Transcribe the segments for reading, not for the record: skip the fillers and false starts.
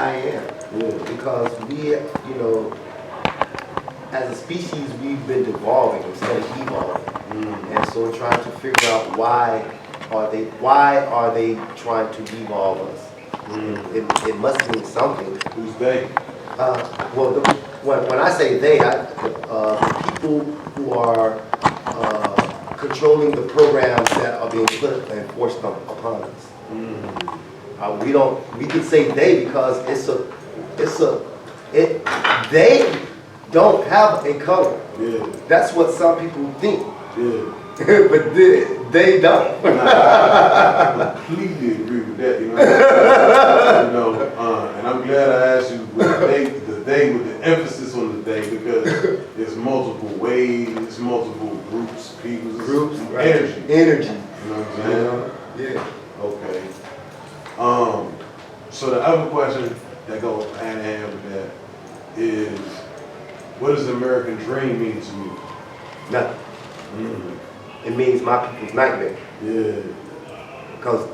I am. Yeah. Because we, as a species, we've been devolving instead of evolving. And so trying to figure out why are they trying to devolve us? It must mean something. Who's they? Well, when I say they, people who are controlling the programs that are being put and forced upon us. We can say they because they don't have a color. Yeah. That's what some people think. Yeah. But they don't. I completely agree with that. And I'm glad I asked you with the they with the emphasis on the they because there's multiple ways, it's multiple groups, people, Right. energy. Energy. You know what I'm saying? Yeah. Okay. So the other question that goes hand in hand with that is, what does the American dream mean to you? Nothing. It means my people's nightmare. Yeah. Because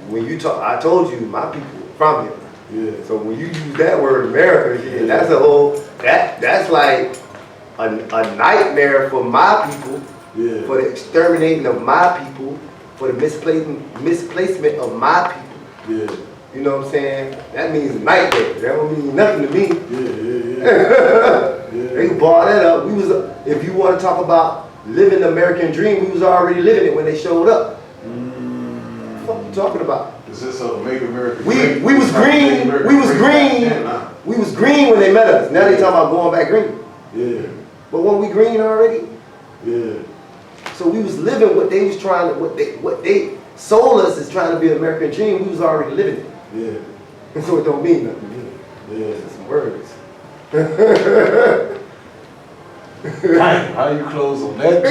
when you talk, I told you my people from here. Yeah. So when you use that word America, that's a whole, that's like a nightmare for my people, for the exterminating of my people, for the misplacement of my people. Yeah. You know what I'm saying? That means nightmare. That don't mean nothing to me. They can bar that up. If you want to talk about living the American dream, we was already living it when they showed up. What are you talking about? Is this a make America We great? was green. We was green. We was green when they met us. Now they talking about going back green. Yeah. But when we green already, Yeah. so we was living what they was trying to, what they sold us is trying to be an American dream. We was already living it. Yeah. So it don't mean nothing to me. Yeah. It's some words. Damn, how you close on that?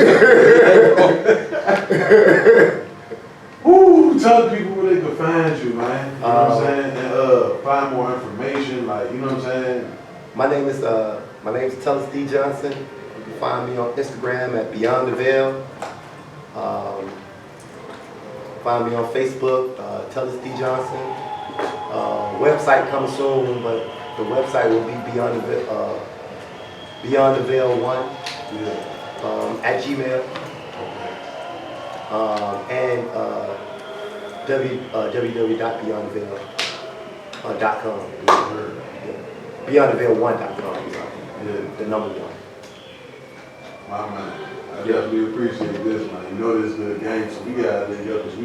Woo, tell the people where they can find you, man. You know what I'm saying? And find more information, like, you know what I'm saying? My name is Tellus D. Johnson. You can find me on Instagram at Beyond the Veil. Find me on Facebook, Tellus D. Johnson. Website coming soon, but the website will be Beyond the Veil 1 at Gmail. And www.beyondtheveil.com. Beyondtheveil1.com. The number 1. Wow, man. I definitely appreciate this, man. You know this is a good game, so we gotta link up, because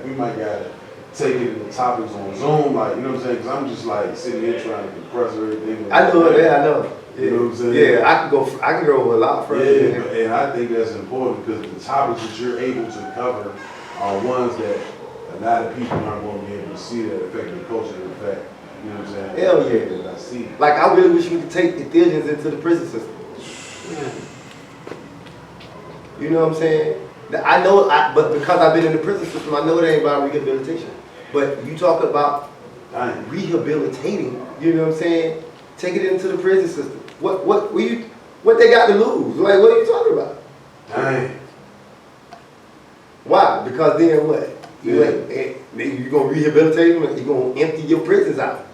we might gotta take it in the topics on Zoom, like, you know what I'm saying? Because I'm just like sitting here trying to compress everything. I know it, I know. You know what I'm saying? Yeah, I can go a lot further. Yeah, and I think that's important because the topics that you're able to cover are ones that a lot of people aren't going to be able to see that affect the culture and effect. You know what I'm saying? Hell yeah. That I see. Like, I really wish we could take Ethiopians into the prison system. You know what I'm saying? I know, but because I've been in the prison system, I know it ain't about rehabilitation. But you talk about rehabilitating, you know what I'm saying? Take it into the prison system. What they got to lose? Like, what are you talking about? Dang. Why? Because then what? You gonna rehabilitate them and you gonna empty your prisons out.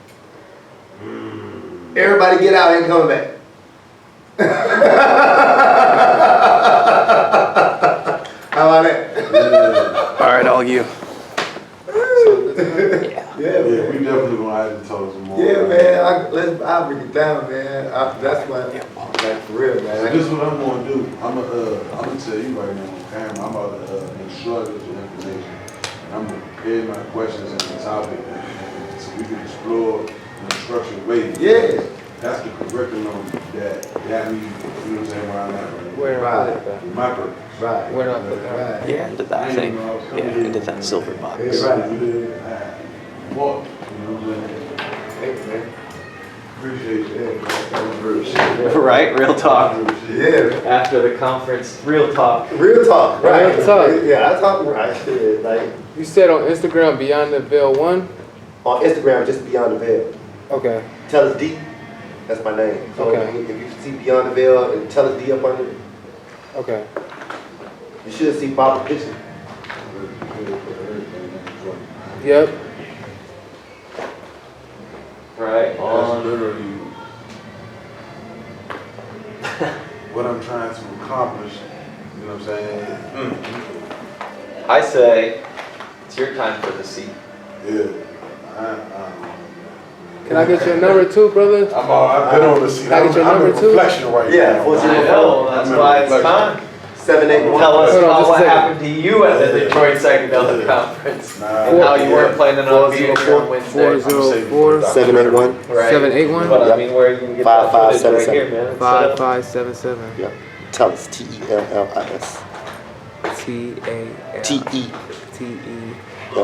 Everybody get out, ain't coming back. How about that? All right, all you. Yeah, we definitely gonna have to talk some more. Yeah, man. I'll break it down, man. That's why, like, for real, man. So this is what I'm gonna do. I'm gonna tell you right now on camera. I'm about to instruct you with information. And I'm gonna prepare my questions and the topic, so we can explore in a structured way. Yeah. That's the curriculum that got me, you know what I'm saying, where I'm at right now. Where Right. My purpose. Right. Where not Right. Yeah, into that thing. Yeah, into that silver box. Right. Walk, you know what I'm saying? Thanks, man. Appreciate Yeah, it. that was real shit. Right, real talk. Yeah. After the conference, real talk. Real talk, right? Real talk. Yeah, I talk right shit. Like, You said on Instagram, Beyond the Veil 1? on Instagram, just Beyond the Veil. Okay. Tell us D. That's my name. So Okay. if you see Beyond the Veil and Tell us D up under it, Okay. you should see Bob's picture. Yep. Right That's on. literally what I'm trying to accomplish. You know what I'm saying? I say it's your time for the seat. Yeah. Can I get your number too, brother? I've been on the seat. Can I get your I'm in number too? reflection right Yeah, now. 404. I know, that's I'm in why it's reflection. time. 781. Tell us Hold on, about just a what second. happened to you at the Yeah. Detroit Psychedelic Yeah. Conference. Nah, And how you weren't planning on being here 404. on Wednesday. 404 781. Right. 781? But I Yep. mean, where you can get that footage right here, man. It's, 5577 Yep. Tellis. Tellis. TAL TELL. TE. I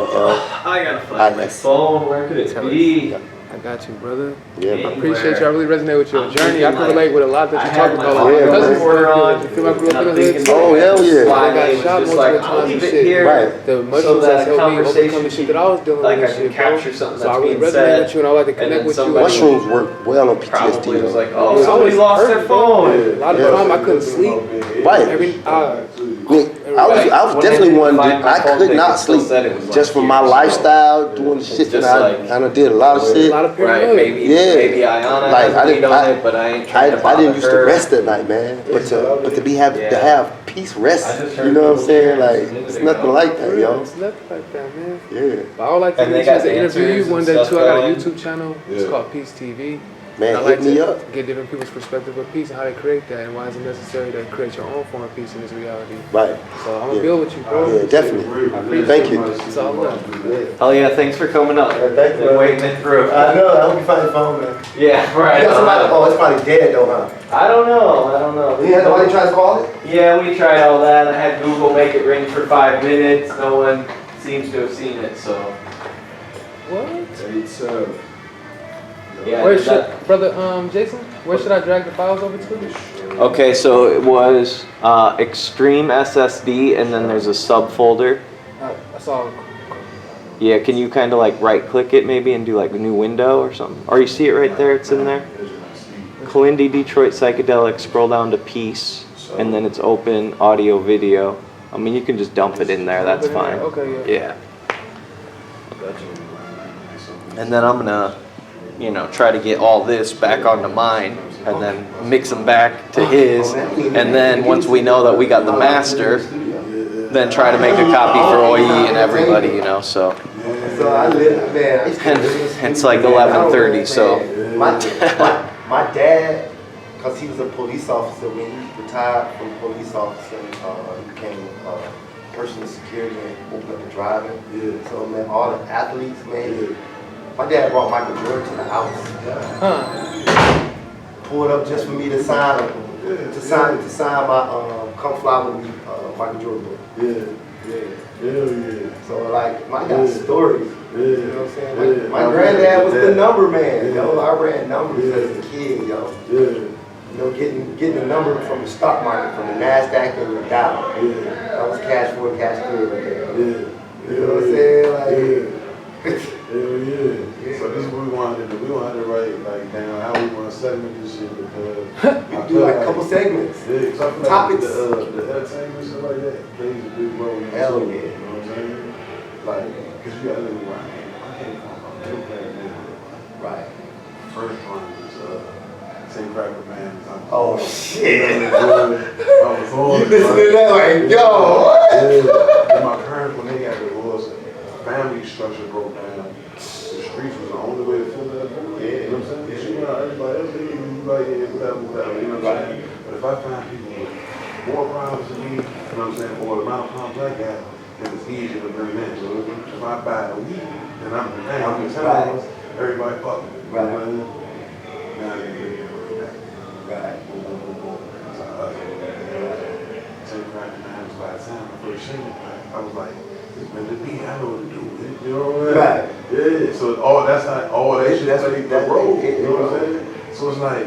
gotta find my IS. phone. Where could it Tell us. be? I got you, brother. Yeah, I man. appreciate you. I really resonate with your I'm journey. I can thinking, relate with a lot that I you had talk my about. Like, Yeah, my cousin's man. story, on, you feel my and real I'm good thinking, hits. Oh, hell yeah. Slide I got was shot just multiple like, I'll times leave and it shit. here. Right. The So mushrooms that has a helped me overcome the conversation shit that I was dealing like with I and can shit, bro. capture something So I that's really being resonate said, with you and I would like to and then connect with you. somebody- Mushrooms work well on PTSD. Probably was though. like, oh, Yeah, somebody I was lost their hurting, bro. phone. A lot of Yeah. time I couldn't sleep. Right. I was When definitely they one. find my I phone could thing, not it still sleep said it was just like from my here, so lifestyle, doing the it's shit that just I like- done did a lot of A shit. lot of Right, paranoia. maybe Yeah. maybe Ayana Like, has I a didn't- lead on it, but I ain't I trying to bother didn't used to her. rest at night, man. But to be to Yeah. have peace rest, I just heard you know what I'm people saying? sharing Like this a it's minute nothing ago. like that, yo. It's nothing like that, man. Yeah, But I would like to And get they a chance got to interview dancers you one and day stuff too. I got a going. YouTube channel. It's Yeah. called Peace TV. man, I hit like me to up. get different people's perspective of peace and how they create that and why is it necessary to create your own form of peace in this reality. Right. So I'm gonna Yeah. build with you, bro. Yeah, definitely. Thank you. It's all love. Hell yeah, thanks for coming up. thank you, Been man. waiting it through. I know. I hope you find your phone, man. Yeah, right. You got somebody, oh, it's probably dead though, huh? I don't know. You had somebody try to call it? Yeah, we tried all that. I had Google make it ring for 5 minutes. No one seems to have seen it, so. What? Yeah, Where did that- should, brother, Jason? Where should I drag the files over to? Okay, so it was Extreme SSD, and then there's a subfolder. I saw. Yeah, can you kind of like right click it maybe and do like a new window or something? Or you see it right there, it's in there. Kalindi Detroit Psychedelic, scroll down to Peace, and then it's open audio video. I mean, you can just dump it in there, that's fine. Okay, yeah. Yeah. And then I'm gonna, try to get all this back onto mine, and then mix them back to his, and then once we know that we got the master, then try to make a copy for OE and everybody, so. So I live, man. I used to And live in it's like Sweden, man. I don't 11:30, know, so. man. My dad, because he was a police officer, when he retired from police officer, he became personal security and opened up the driving. Yeah. So man, all the athletes, man. My dad brought Michael Jordan to the house. Huh. Pulled up just for me to sign my Come Fly With Me Michael Jordan book. Hell yeah. So like, I got stories. Yeah. You know what I'm saying? Yeah. My granddad was the number man. Yeah. Yo, I ran numbers Yeah. as a kid, yo. Yeah. Getting the number from the stock market, from the NASDAQ and the Dow. Yeah. That was cash for cash good right there. Yeah. You know what I'm saying? Like, Hell yeah. So this is what we wanted to do. We wanted to write like down how we want to segment this shit because we do like a couple segments. Yeah, 'cause I feel like Topics. the entertainment shit like that plays a big role in this. Hell whole, yeah. You know what I'm saying? Like, because you gotta live where I came from a middle class neighborhood. Right. First one was St. Cracker Man. Oh shit. I was on You listen to that like, yo, what? Yeah. And my parents, when they got divorced, family structure broke down. The streets was the only way to fill that void. Yeah. You know what I'm saying? She went out, everybody else, they like, yeah, whatever, you know what I'm saying? But if I find people with more problems than me, you know what I'm saying, or the amount of problems I got, then it's easier to bring in. So if I buy a weed, then I'm the man. I'm the Right. everybody fucking. Right. You know what I mean? Now they bring it back. Right. Boom, boom, boom, boom. It's like, St. Cracker Man was by the time I first seen it, I was like, man, the beat, I know what to do with it. You know what I mean? Right. Yeah. So that's how all that shit That's played what- the that- role. it- You know what I'm it- saying? So it's like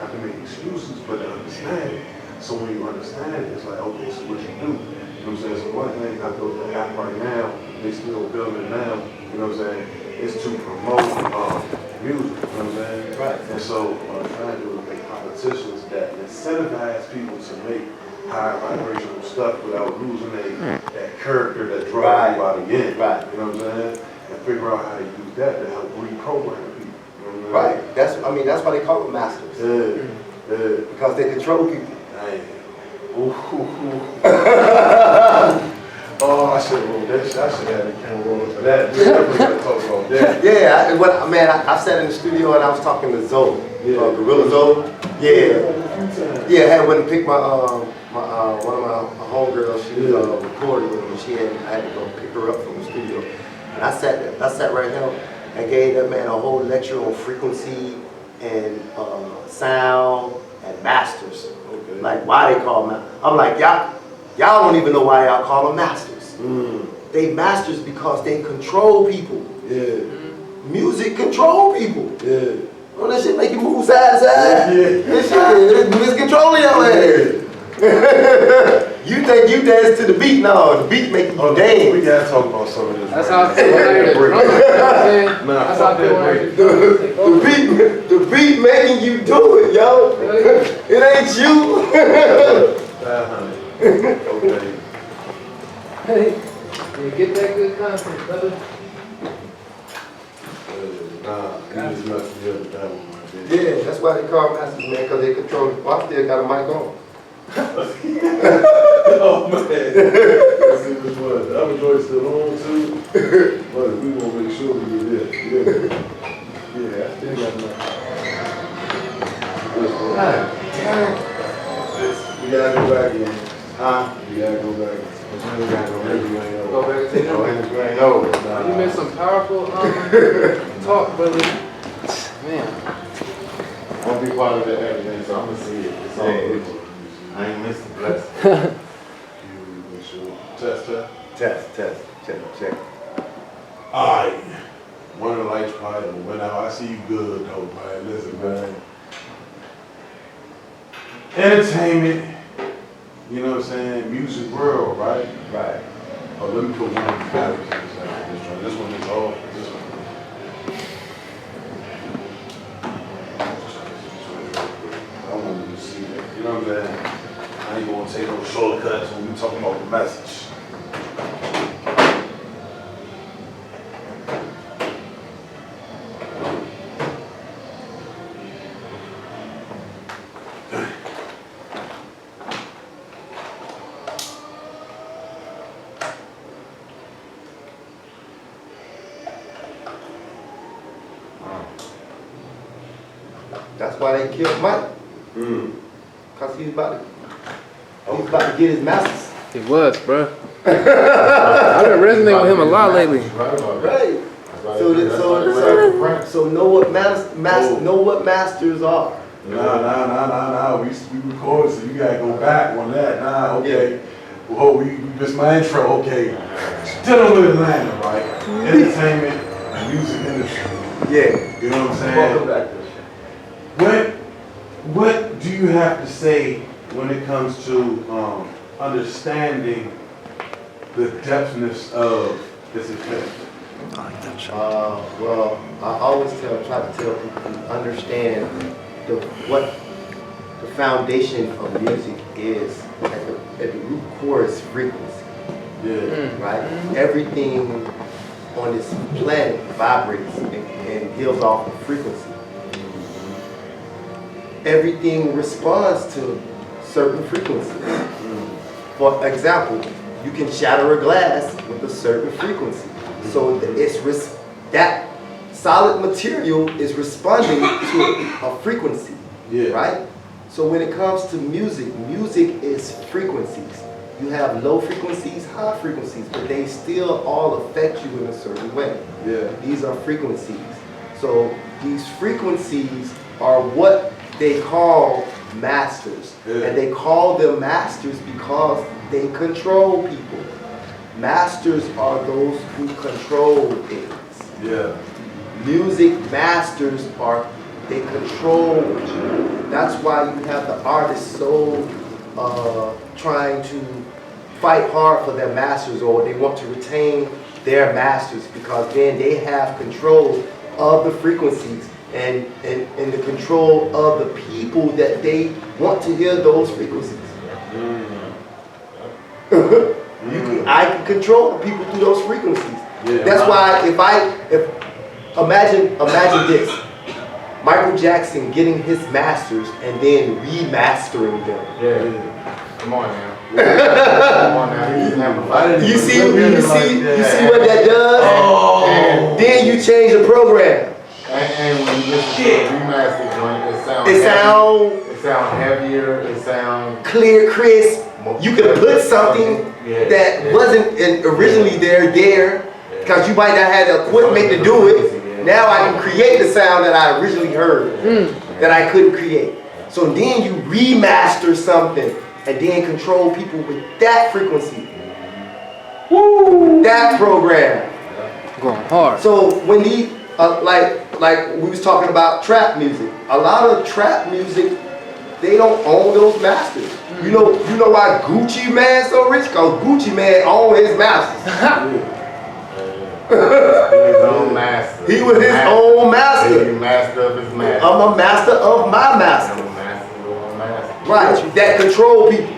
I can make excuses, but to understand it. So when you understand it, it's like, okay, so what you do? You know what I'm saying? So one thing I built the app right now, they still building it now. You know what I'm saying? Is to promote music. You know what I'm saying? Right. And so what I'm trying to do is make competitions that incentivize people to make high vibrational stuff without losing that character that draws Right. everybody in. Right. You know what I'm saying? And figure out how to use that to help reprogram people. You know what I'm saying? Right. That's why they call them masters. Because they control people. Oh, I should have rolled that shit. I should have had the camera rolling for that. We definitely gotta talk about that. Yeah, I sat in the studio and I was talking to Zoe, Gorilla Zoe. Yeah, I had went and picked my one of my homegirls. She was recording with me. I had to go pick her up from the studio. And I sat right here and gave that man a whole lecture on frequency and sound and masters. Okay. Like why they call them. I'm like y'all don't even know why y'all call them masters. They masters because they control people. Yeah. Music control people. Yeah. Well, that shit make you move side to side. Yeah. This shit is controlling your ass. You think you dance to the beat? No, the beat make you We dance. gotta talk about some of this. That's right how I feel when I hear the drummer. You know what I'm saying? That's how I feel when I hear the drummer. The beat making you do it, yo. It ain't you. 500. Okay. Hey, you get that good content, brother. Nah, you just messed me up with that one, man. Yeah, that's why they call masters, man, because they control it. Well, I still got a mic on. Oh man, let's see which one. The other joint still on too, but we gonna make sure we get this. Yeah, I still got enough. This one. We gotta go back in. Huh? We gotta go back. Go back and say that. You made some powerful talk, brother. Man. Won't be part of the everything, so I'm gonna see it. It's all good. I ain't missing blessing. Test. Check. Alright. One of the lights probably went out. I see you good though, man. Listen, man. Entertainment, you know what I'm saying? Music world, right? Right. Oh, let me put one of the batteries in this one is off. This one. I want you to see that. You know what I'm saying? I ain't gonna take no shortcuts when we talking about the message. That's why they killed Mike. Because he was about to get his masters. He was, bro. I've been resonating with him a lot lately. Right. So know what masters are. Nah. We recorded, so you gotta go back on that. Nah, okay. Whoa, we missed my intro. Okay. Still with Atlanta, right? Entertainment and music industry. Yeah. You know what I'm saying? Welcome back to the show. What do you have to say when it comes to understanding the depthness of this event? Well, I always try to tell people to understand what the foundation of music is. At the root core is frequency, Yeah. right? Everything on this planet vibrates and gives off a frequency. Everything responds to certain frequencies. For example, you can shatter a glass with a certain frequency. So that solid material is responding to a frequency, Yeah. right? So when it comes to music, music is frequencies. You have low frequencies, high frequencies, but they still all affect you in a certain way. Yeah. These are frequencies. So these frequencies are what they call masters. Yeah. And they call them masters because they control people. Masters are those who control things. Yeah. Music masters they control people. That's why you have the artists so trying to fight hard for their masters, or they want to retain their masters, because then they have control of the frequencies and the control of the people that they want to hear those frequencies. I can control the people through those frequencies. Yeah. That's why if imagine this. Michael Jackson getting his masters and then remastering them. Yeah. Come on now. Come on now. He's amplified. You see what that does? And then you change the program. And when you listen to the remastered joint, It sound heavier. It sound clear, crisp. You could put something that wasn't originally there, because you might not have the equipment to do it. Now I can create the sound that I originally heard that I couldn't create. So then you remaster something and then control people with that frequency. Woo! That program. Going hard. So when he like we was talking about trap music, a lot of trap music, they don't own those masters. You know why Gucci Man so rich? Cause Gucci Man owned his masters. his own master. He was his own master. He's master of his master. I'm a master of my I'm master. a master of my master. Right, that control people.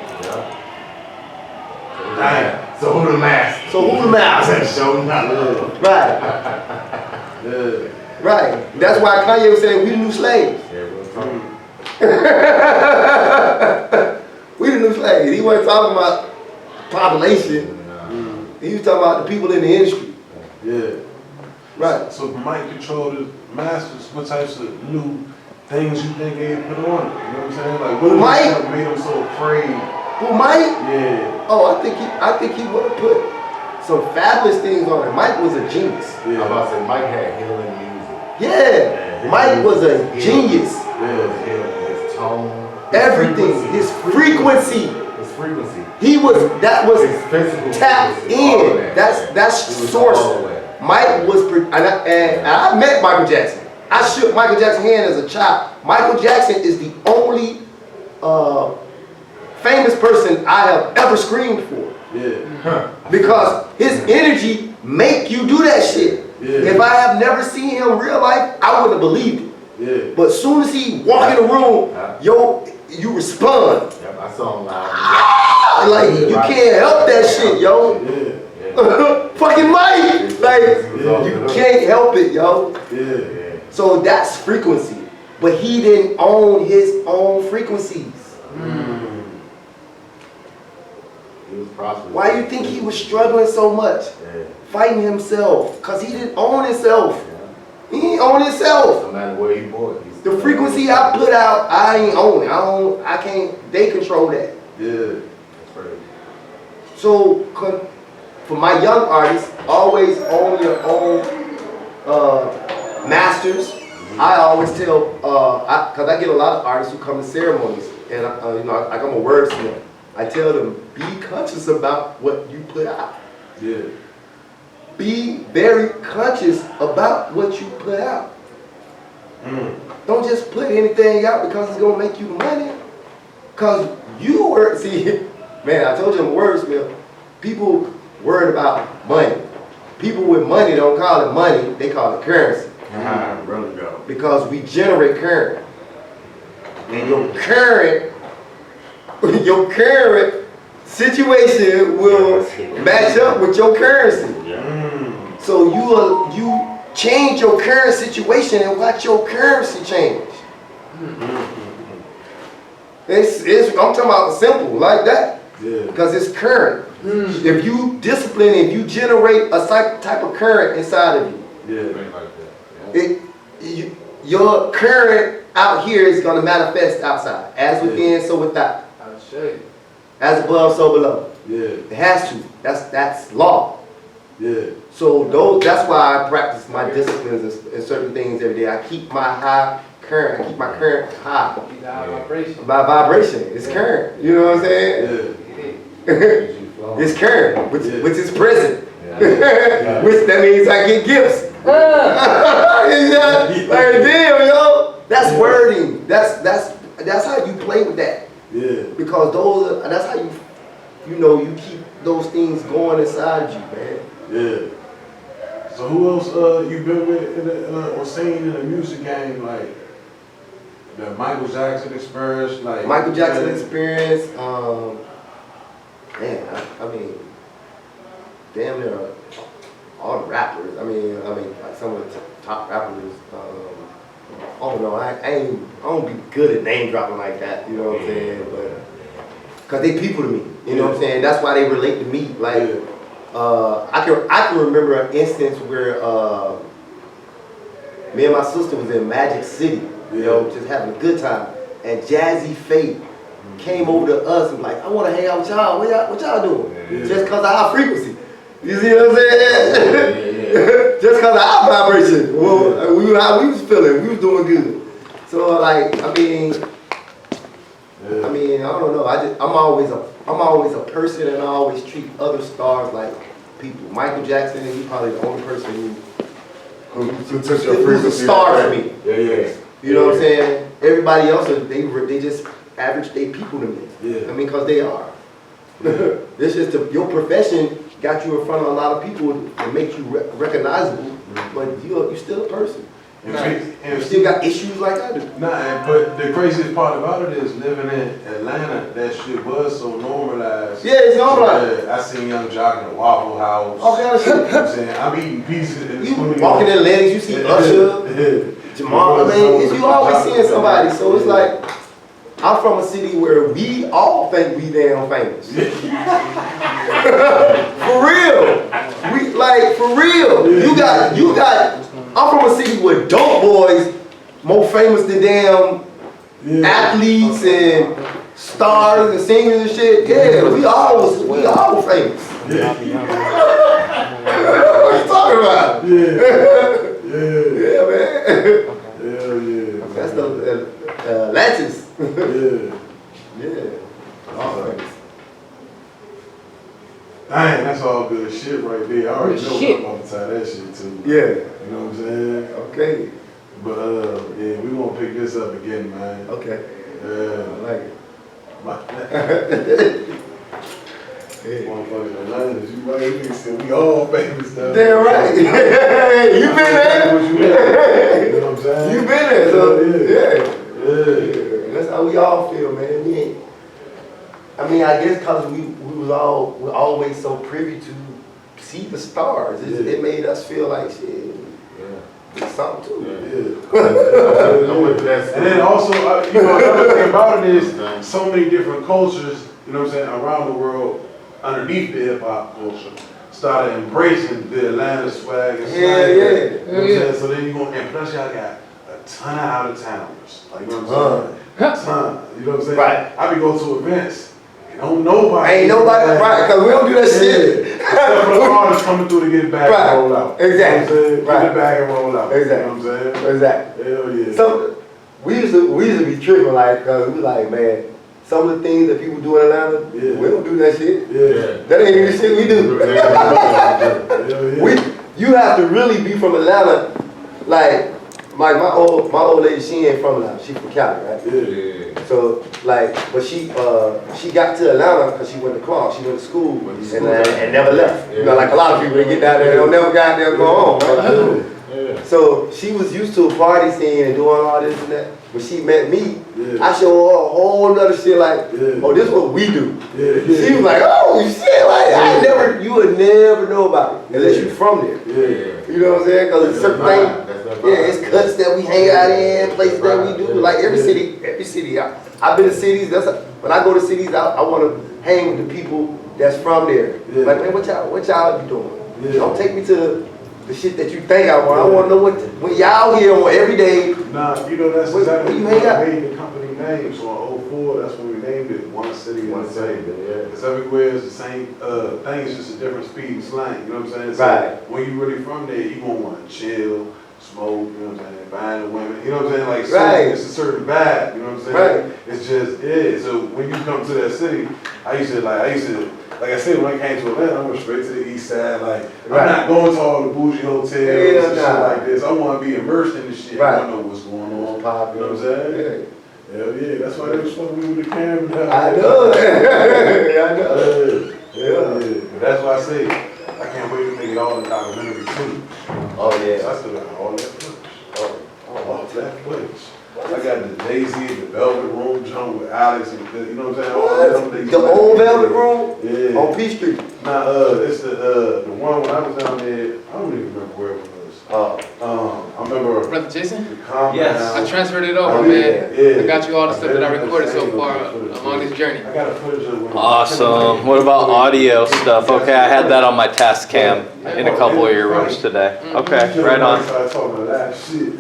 Yeah. So who the master? So who the master? Show nothing. Right, Yeah. right. That's why Kanye was saying we the new slaves. Yeah, we'll talk. We the new slaves. He wasn't talking about population. He was talking about the people in the industry. Yeah. Right. So Mike control the masters. What types of new things you think they put on it? You know what I'm saying? Like what Mike? made them so afraid? Who, Mike? Yeah. Oh, I think he would have put some fabulous things on it. Mike was a genius. I'm Yeah. about to say Mike had healing music. Yeah. Mike was a genius. His tone. Everything. His frequency. His frequency. That was His physical tapped frequency, all in. of that. That's It was source. all of that. Mike was, and I met Michael Jackson. I shook Michael Jackson's hand as a child. Michael Jackson is the only famous person I have ever screamed for, Yeah. because his energy make you do that shit. Yeah. If I have never seen him in real life, I wouldn't have believed it. Yeah. But as soon as he walk in the room, you respond. Yep, I saw him live. Like you can't help that shit, yo. Yeah. Fucking Mike! Like, you can't help it, yo. Yeah. So that's frequency. But he didn't own his own frequencies. He was prosperous. Why do you think he was struggling so much? Yeah. Fighting himself. Because he didn't own himself. Yeah. He ain't own himself. No matter where you bought, he's The frequency I put out, I ain't own it. I can't, they control that. Yeah. That's right. So, for my young artists, always own your own masters. I always tell, because I get a lot of artists who come to ceremonies, and I'm a wordsmith. I tell them, be conscious about what you put out. Yeah. Be very conscious about what you put out. Don't just put anything out because it's gonna make you money. Because you were, see, man, I told you I'm a wordsmith. People worried about money. People with money don't call it money, they call it currency. Really go. Because we generate current. And your current situation will match up with your currency. So you change your current situation and watch your currency change. I'm talking about simple like that. Yeah. Because it's current. If you discipline, if you generate a type of current inside of you, Yeah. your current out here is going to manifest outside. As within, so without. As above, so below. Yeah. It has to. That's law. Yeah. So that's why I practice my disciplines and certain things every day. I keep my high current. I keep my current high. By vibration. It's current. You know what I'm saying? Yeah. It's current, which is present. Yeah. Which that means I get gifts. Like, damn, yo. That's wording. That's how you play with that. Yeah. Because that's how you keep those things going inside you, man. Yeah. So who else you been with or seen in the music game, like the Michael Jackson experience, like Michael Jackson experience, man, I mean, damn near all the rappers. I mean, like some of the top rappers. I don't know, I don't be good at name dropping like that, you know what I'm saying? But, cause they people to me, you know what I'm saying? That's why they relate to me. Like, I can remember an instance where me and my sister was in Magic City, you know, just having a good time. And Jazzy Faye came over to us and like, I want to hang out with y'all. What y'all doing? Just cause of our frequency. You see what I'm saying? Just cause of our vibration. Well, how we was feeling. We was doing good. So like, I mean, I don't know. I'm always a person, and I always treat other stars like people. Michael Jackson, he's probably the only person who's a star to me. You know what I'm saying? Everybody else, they just average day people to me. I mean, cause they are. This is your profession got you in front of a lot of people and make you recognizable, but you're still a person. You still got issues like I do. But the craziest part about it is living in Atlanta, that shit was so normalized. Yeah, it's normalized. I seen Young Jock in the Waffle House. All kind of shit. You know what I'm saying? I'm eating pieces in the You studio. walking in Lennox, you see Usher, Jamal. I mean, you always seeing somebody. So it's like, I'm from a city where we all think we damn famous. For real. For real. You got. I'm from a city where dope boys more famous than damn athletes and stars and singers and shit. Yeah, we all famous. What are you talking about? Yeah, man. That's the Atlantis. All famous. Dang, that's all good shit right there. I already know I'm about to tie that shit too. Yeah. You know what I'm saying? Okay. But we gonna pick this up again, man. Okay. I like it. Motherfuckers Atlanta, you right? We said we all famous now. Damn right. You been there? You know what I'm saying? You been there, so yeah. That's how we all feel, man. I guess cause we were always so privy to see the stars. It made us feel like shit. It's something too. And then also, another thing about it is so many different cultures, you know what I'm saying, around the world, underneath the hip hop culture, started embracing the Atlanta swag and Yeah. You know what I'm saying? So then and plus y'all got a ton of out of towners. Like, you know what I'm saying? A ton. You know what I'm saying? Right. I be go to events. Don't nobody. Ain't nobody, right, because we don't do that shit. Except for the artists coming through to get it back and roll out. Exactly. You know what I'm saying? Get it back and roll out. Exactly. You know what I'm saying? Exactly. Hell yeah. So, we used to be tripping, like, cause we like, man, some of the things that people do in Atlanta, we don't do that shit. That ain't even shit we do. You have to really be from Atlanta, like my old lady, she ain't from Atlanta, she from Cali, right? So but she got to Atlanta because she went to Clark, she went to school and never left. You know, like a lot of people, they get down there, they'll never got there, go home, right? So she was used to a party scene and doing all this and that. When she met me, I showed her a whole nother shit like, oh, this is what we do. She was like, oh shit, like you would never know about it unless you from there. You know what I'm saying? Because it's certain things, it's cuts that we hang out in, places that we do. Like every city, I've been to cities. When I go to cities, I want to hang with the people that's from there. Like, man, what y'all be doing? Don't take me to the shit that you think I want. I want to know what y'all here on every day. Nah, you know, that's exactly you when hang out? we made the company name. So in 04, that's when we named it One City, One State. Because everywhere is the same thing, it's just a different speed and slang. You know what I'm saying? So when you really from there, you gonna want to chill, smoke, you know what I'm saying, buying the women, you know what I'm saying? Like, it's a certain vibe, you know what I'm saying? It's just, so when you come to that city, I used to, like I said, when I came to Atlanta, I went straight to the east side. Like, I'm not going to all the bougie hotels and shit like this. I want to be immersed in this shit. I want to know what's going on. You know what I'm saying? Hell yeah, that's why they was fucking with the camera now. I know. I know. But that's why I say, I can't wait to make it all in the documentary too. Oh yeah. So I still got all that footage. All that footage. I got the Jay-Z, the Velvet Room jump with Alex and you know what I'm saying? The old Velvet Room? Yeah. On P Street. Nah, it's the one when I was down there, I don't even remember where it was. I'm remember Brother Jason? the compound. Yes. I transferred it over, Oh, man. yeah. I got you all the stuff that I recorded so far along this journey. I got a footage of it. Awesome. What about audio stuff? Okay, I had that on my task cam in a couple of your rooms today. Okay, right on.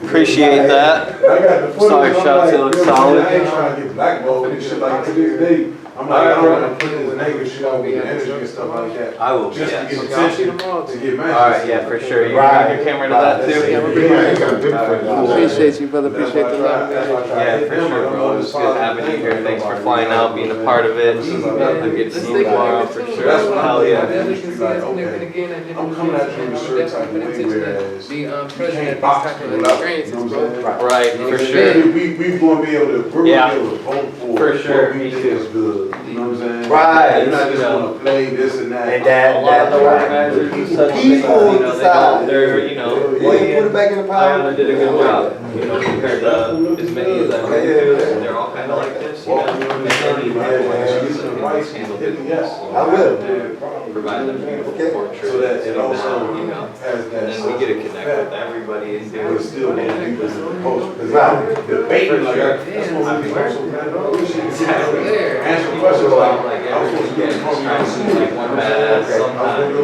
Appreciate that. I got the footage. Sorry, I'm Shots, it like, looks yo, man, solid. I ain't trying to get blackballed and shit like to this day. I'm like, I don't want to put this negative shit on the energy and stuff like that. I will, Just to yes. get Okay, I'll see attention, tomorrow. to get mad. All right, yeah, for sure. You got your camera to that too? Appreciate you, brother. Appreciate the love, man. Yeah, for sure, bro. It was good having you here. Thanks for flying out, being a part of it. I get to see you tomorrow for sure. Hell yeah. Definitely can see us connected again at I'm coming at you in a certain type of way, whereas be you present can't at these box type of people out. experiences, You know bro. what I'm saying? Right, for sure. We gonna be able to, we're Yeah. gonna be able to vote for. For sure, what we me think too. is good, you know what I'm saying? Right. You're not just You know. gonna play this and that. And that, A lot of the organizers and such, People you know, they decide. don't, they're, you know, Yeah, put it back in the Ayana power. did a good job, you know, compared to as many as I've been to, and they're all kind of like this, you know. And then you have handle business. I will. Provide them beautiful Okay. portraits, So that it also you know. has that. And then we get to connect with everybody and do But still gonna be with the post. Cause Right. debating like that, that's what we do. So, man, answer questions like, I was supposed to get like one badass sometimes.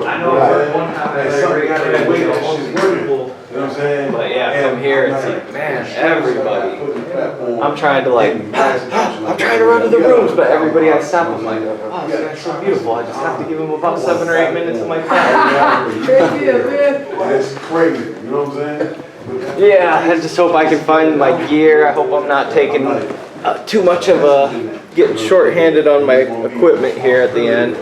I know Right. one time And I something agree got with that weight, you. that shit's working. You know what I'm saying? But yeah, And from here, I'm it's not- like, man, everybody. Putting the platform- I'm trying to like, I'm trying to run to the rooms, but everybody I stop, I'm like, oh, this guy's so beautiful. I just have to give him about 7 or 8 minutes of my time. That's crazy, you know what I'm saying? Yeah, I just hope I can find my gear. I hope I'm not taking too much of a, getting short-handed on my equipment here at the end.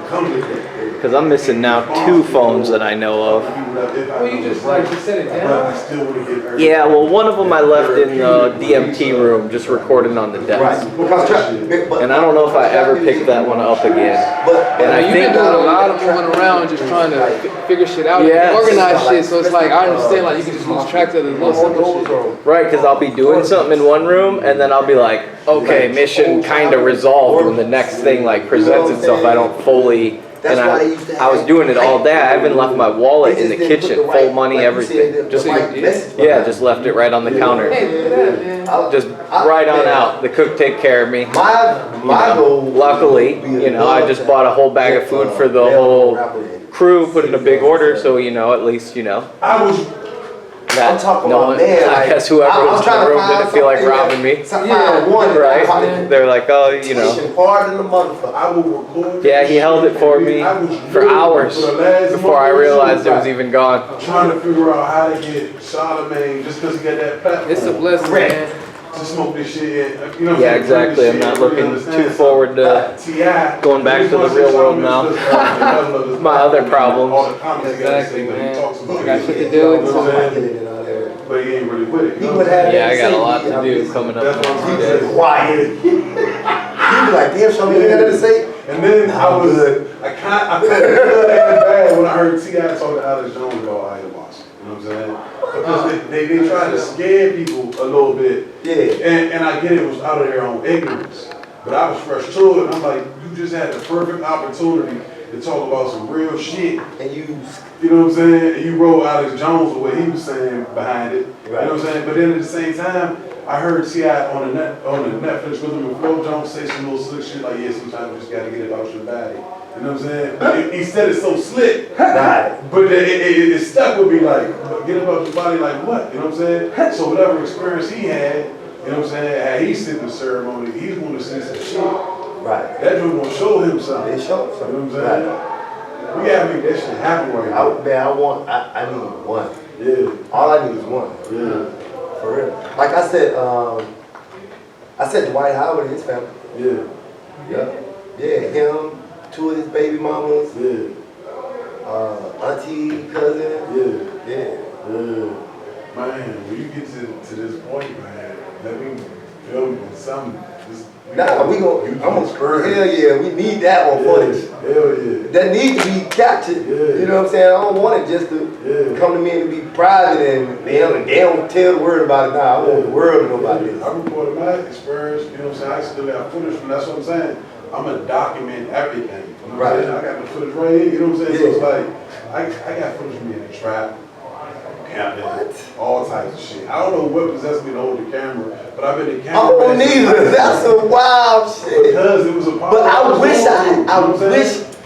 Because I'm missing now 2 phones that I know of. Well, you just like to set it down. Yeah, well, one of them I left in the DMT room, just recording on the desk. Right. Because but And I don't know if I ever picked that one up again. But And I You've think been doing a lot of moving around, just trying to figure shit out, Yes. organize shit. So it's like I understand, like you can just lose track of the little simple shit. Right, because I'll be doing something in one room, and then I'll be like, okay, mission kind of resolved. When the next thing like presents itself, I don't fully. And I was doing it all day. I even left my wallet in the kitchen, full money, everything. Just yeah, just left it right on the counter. Hey, look at that, man. Just right on out. The cook take care of me. my goal. Luckily, you know, I just bought a whole bag of food for the whole crew, put in a big order, so you know, at least you know. I was, That I'm talking no about, one, man, I like, guess whoever I'm was in trying the to room find didn't feel like something robbing me. Yeah, one Right? They're like, oh, you know. Hard than the motherfucker. I will record. Yeah, he held it for me for hours before I realized it was even gone. Trying to figure out how to get Charlamagne just because he got that platform. It's a blessing, man. To smoke this shit, you know what Yeah, I'm saying? exactly. I'm not looking too forward to T.I. going back to the real world now. My other problems. Exactly, man. I got shit to do. But he ain't really with it. He would have. Yeah, I got a lot to do coming up in a few days. Quiet. He'd be like, damn, show me you got nothing to say. And then I felt good and bad when I heard T.I. talk to Alex Jones about ayahuasca. You know what I'm saying? Because they try to scare people a little bit. Yeah. And I get it was out of their own ignorance. But I was fresh to it. And I'm like, you just had the perfect opportunity to talk about some real shit. And you know what I'm saying? And you wrote Alex Jones what he was saying behind it. Right. You know what I'm saying? But then at the same time, I heard T.I. on the Netflix with him and Flo Jones say some little slick shit like, yeah, sometimes you just gotta get it out your body. You know what I'm saying? But he said it so slick. Right. But it stuck with me like, get it out your body like what? You know what I'm saying? So whatever experience he had, you know what I'm saying, had he seen the ceremony, he's gonna see some shit. Right. That dude gonna show him something. They show You know something. what I'm saying? We gotta make that shit happen right now. I need one. Yeah. All I need is one. Yeah. For real. Like I said Dwight Howard and his family. Yeah. Yeah, him, 2 of his baby mamas, Yeah. auntie, cousin. Yeah. Yeah. Man, when you get to this point, man, let me film you something. Nah, I'm gonna hell yeah, we need that on footage. Hell yeah. That needs to be captured. Yeah. You know what I'm saying? I don't want it just to come to me and to be private and they don't tell the word about it now. I want the world to know about this. I reported my experience, you know what I'm saying? I still got footage from that's what I'm saying. I'm gonna document everything. You know what I'm saying? I got the footage right here, you know what I'm saying? So it's like, I got footage from me in the trap, camping, all types of shit. I don't know what possessed me to hold the camera, but I've been the camera. Oh, neither. That's some wild shit. Because it was a But I wish wish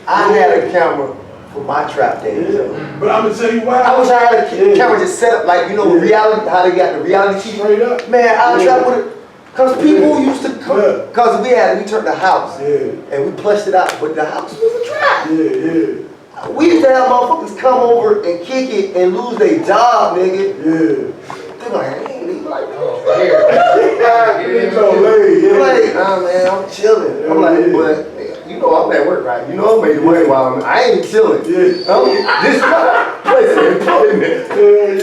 I had a camera for my trap days. Yeah. But I'm gonna tell you why. I wish I had a camera just set up like, you know, reality, how they got the reality TV. Straight up. Man, I trap with it. Cause people used to come, Yeah. cause we turned the house Yeah. and we plushed it out, but the house was a trap. Yeah. We used to have motherfuckers come over and kick it and lose their job, nigga. They like, I ain't leaving like Get your leg, I'm like, nah, man, I'm chilling. I'm like, but you know I'm at work, right? You know I'm making money while I ain't chilling. Yeah. This is my place of employment.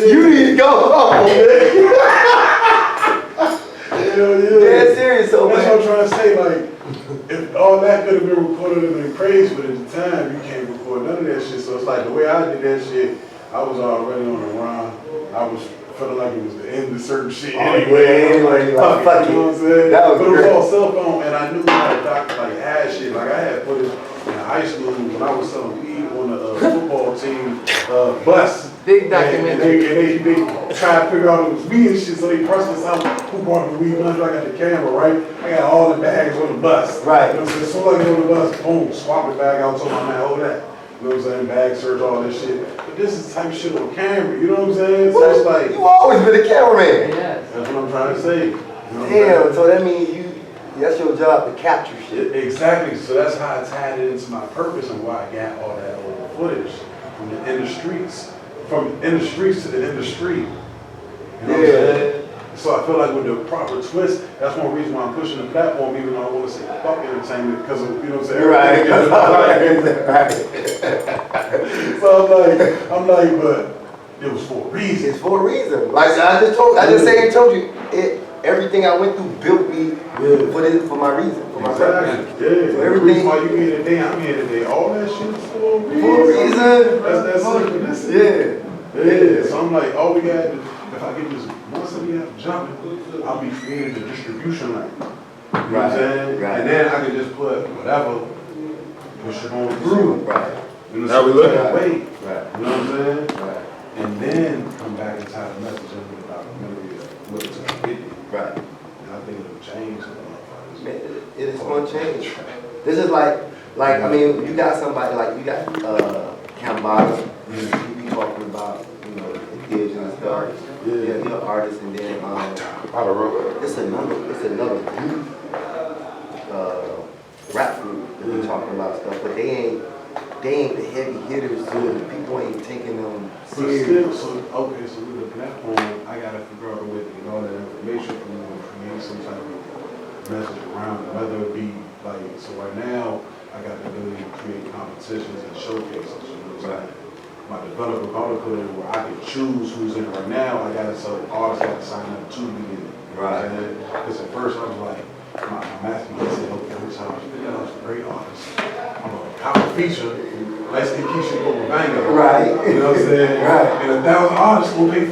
You need to go home. Hell yeah. Dead serious, so That's man. what I'm trying to say. Like, if all that could have been recorded and been praised, but at the time you can't record none of that shit. So it's like the way I did that shit, I was already on the run. I was feeling like it was the end of certain shit anyway. Like, fuck You know what I'm it. saying? That was but it was great. all cell phone, and I knew how to had shit. Like I had footage in high school when I was selling weed on the football team bus. Big And documentary. they tried to figure out it was me and shit, so they pressed us out who brought the weed. I got the camera, right? I got all the bags on the bus. Right. You know what I'm saying? So I get on the bus, boom, swap the bag out, told my man, hold that. You know what I'm saying? Bag search, all this shit. But this is the type of shit on camera, you know what I'm saying? So it's like, You always been a cameraman. Yes. that's what I'm trying to say. You know what I'm Damn, saying? so that means that's your job to capture shit. Exactly. So that's how I tied it into my purpose and why I got all that old footage from the in the streets. From in the streets to the industry. You know what I'm saying? So I feel like with the proper twist, that's one reason why I'm pushing the platform, even though I want to say fuck entertainment, because of, you know what I'm saying? Right. So I'm like, but it was for a reason. It's for a reason. Like I just told you, everything I went through built me for my reason, for my purpose. Exactly. Yeah. So The everything reason why you here today, I'm here today. All that shit is for a reason. for a reason. That's synchronicity. Yeah. So I'm like, all we got to, if I get this, once we have jumping, I'll be creating the distribution line. You know what I'm saying? Right. And then I can just put whatever, push it on through. Right. You know, How we looking? Wait. Right. You know what I'm saying? Right. And then come back and tie the message into the documentary of what it's going to be. Right. And I think it'll change some motherfuckers. Man, it is gonna change. This is like I mean, you got somebody like you got Cambada. You be talking about, you know, the kids and stuff. Yeah, you're an artist, and then it's another group, rap group that be talking about stuff, but they ain't the heavy hitters. So people ain't taking them But serious. still, okay, so with the platform, I gotta figure out a way to get all that information from you and create some type of message around it, whether it be like, so right now, I got the ability to create competitions and showcases, you know what I'm saying? My developer probably put in where I can choose who's in right now. I gotta tell the artists I have to sign up to be in it. Right. Because at first I was like, my master said, okay, which I was a great artist. I'm a power feature. Let's get Keisha Banga. Right. You know what I'm saying? Right. And 1,000 artists will pay